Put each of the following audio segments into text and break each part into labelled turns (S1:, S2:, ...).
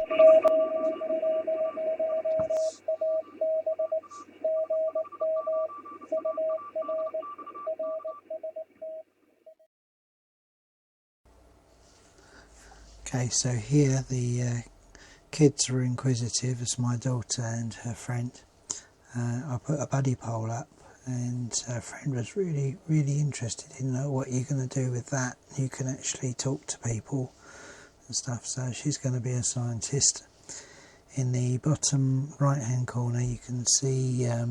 S1: Okay, so here the kids were inquisitive, as my daughter and her friend. I put a Buddipole up, and her friend was really interested in what you're going to do with that. You can actually talk to people and stuff, so she's going to be a scientist. In the bottom right hand corner you can see a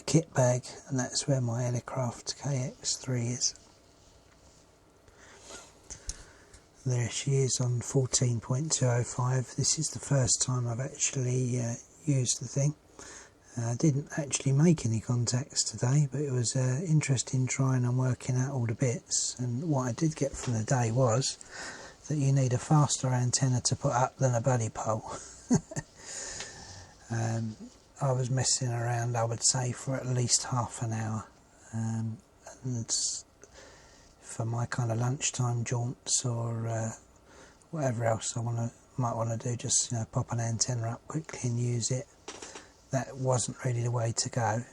S1: kit bag, and that's where my Elecraft KX3 is. There she is on 14.205. This is the first time I've actually used the thing. I didn't actually make any contacts today, but it was interesting trying and working out all the bits. And what I did get from the day was that you need a faster antenna to put up than a Buddipole. I was messing around, I would say, for at least half an hour. And for my kind of lunchtime jaunts or whatever else I might want to do, just pop an antenna up quickly and use it. That wasn't really the way to go.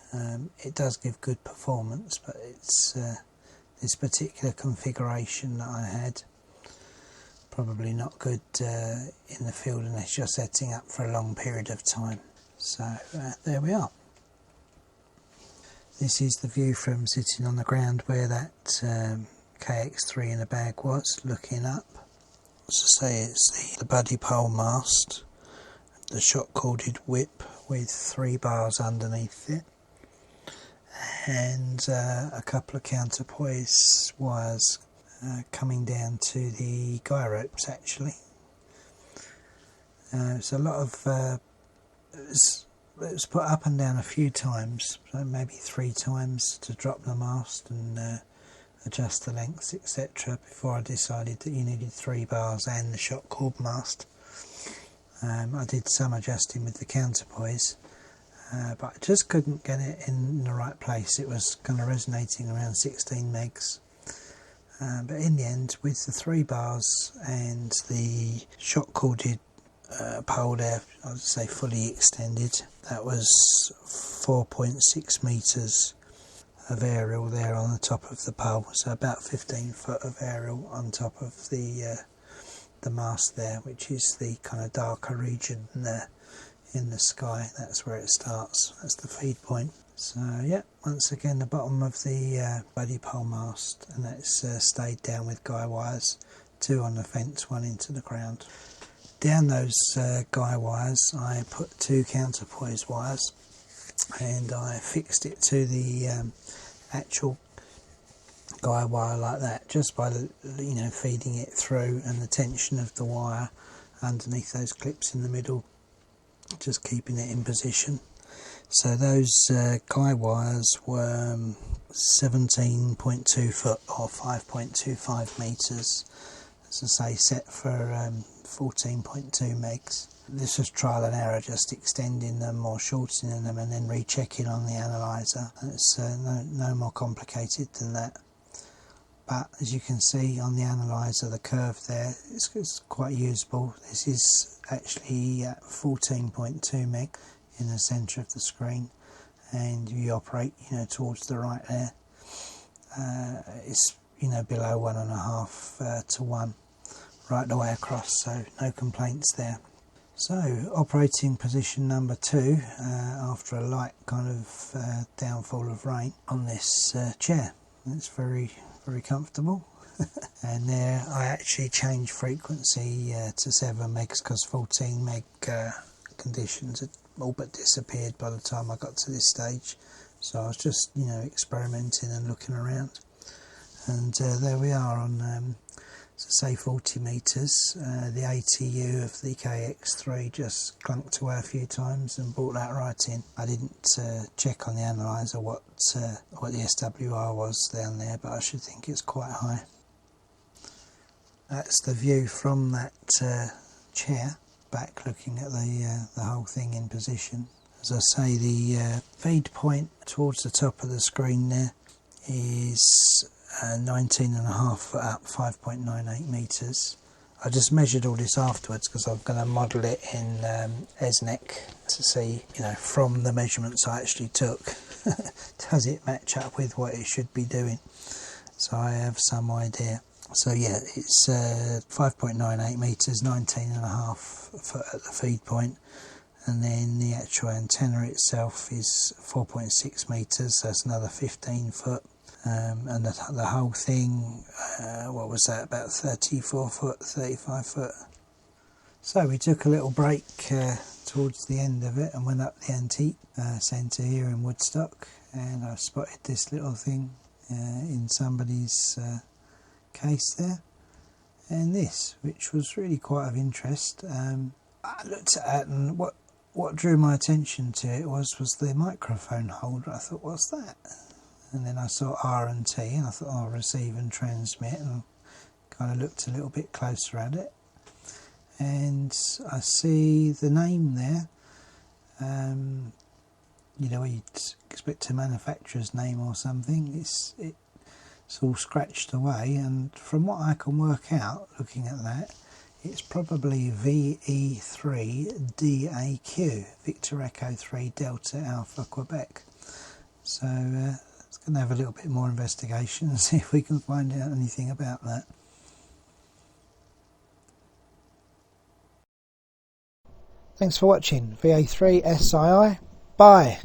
S1: It does give good performance, but it's this particular configuration that I had, probably not good in the field unless you're setting up for a long period of time. So there we are. This is the view from sitting on the ground where that KX3 in a bag was, looking up. As I say, it's the Buddipole mast, the shot corded whip with 3 bars underneath it, and a couple of counterpoise wires coming down to the guy ropes actually. It's a lot of it was put up and down a few times, so maybe 3 times to drop the mast and adjust the lengths, etc., before I decided that you needed 3 bars and the shot cord mast. I did some adjusting with the counterpoise, but I just couldn't get it in the right place. It was kind of resonating around 16 megs. But in the end, with the 3 bars and the shot corded pole there, I would say fully extended, that was 4.6 metres of aerial there on the top of the pole, so about 15 foot of aerial on top of the mast there, which is the kind of darker region there in the sky. That's where it starts, that's the feed point. So yeah, once again the bottom of the Buddipole mast, and that's stayed down with guy wires, 2 on the fence, 1 into the ground. Down those guy wires I put 2 counterpoise wires, and I fixed it to the actual guy wire like that, just by feeding it through, and the tension of the wire underneath those clips in the middle, just keeping it in position. So those guy wires were 17.2 foot or 5.25 metres, as I say, set for 14.2 megs. This was trial and error, just extending them or shortening them and then rechecking on the analyzer. It's no more complicated than that. But as you can see on the analyzer, the curve there is quite usable. This is actually at 14.2 meg in the centre of the screen, and you operate towards the right there. It's below 1.5 to 1 right the way across, so no complaints there. So operating position number 2 after a light kind of downfall of rain on this chair. It's very comfortable. And there I actually changed frequency to 7 megs because 14 meg conditions had all but disappeared by the time I got to this stage. So I was just experimenting and looking around, and there we are on say 40 metres. The ATU of the KX3 just clunked away a few times and brought that right in. I didn't check on the analyzer what the SWR was down there, but I should think it's quite high. That's the view from that chair, back looking at the whole thing in position. As I say, the feed point towards the top of the screen there is 19.5 foot up, 5.98 metres. I just measured all this afterwards because I'm going to model it in ESNEC to see, you know, from the measurements I actually took, does it match up with what it should be doing? So I have some idea. So yeah, it's 5.98 metres, 19.5 foot at the feed point, and then the actual antenna itself is 4.6 metres, so that's another 15 foot. And the whole thing, what was that, about 34 foot, 35 foot. So we took a little break towards the end of it and went up the antique centre here in Woodstock, and I spotted this little thing in somebody's case there, and this, which was really quite of interest. I looked at it, and what drew my attention to it was the microphone holder. I thought, what's that? And then I saw R and T, and I thought, oh, receive and transmit, and kind of looked a little bit closer at it, and I see the name there. You know, you'd expect a manufacturer's name or something. It's all scratched away, and from what I can work out looking at that, it's probably VE3DAQ, Victor Echo 3 Delta Alpha Quebec. So it's going to have a little bit more investigation and see if we can find out anything about that. Thanks for watching VA3 SII. Bye.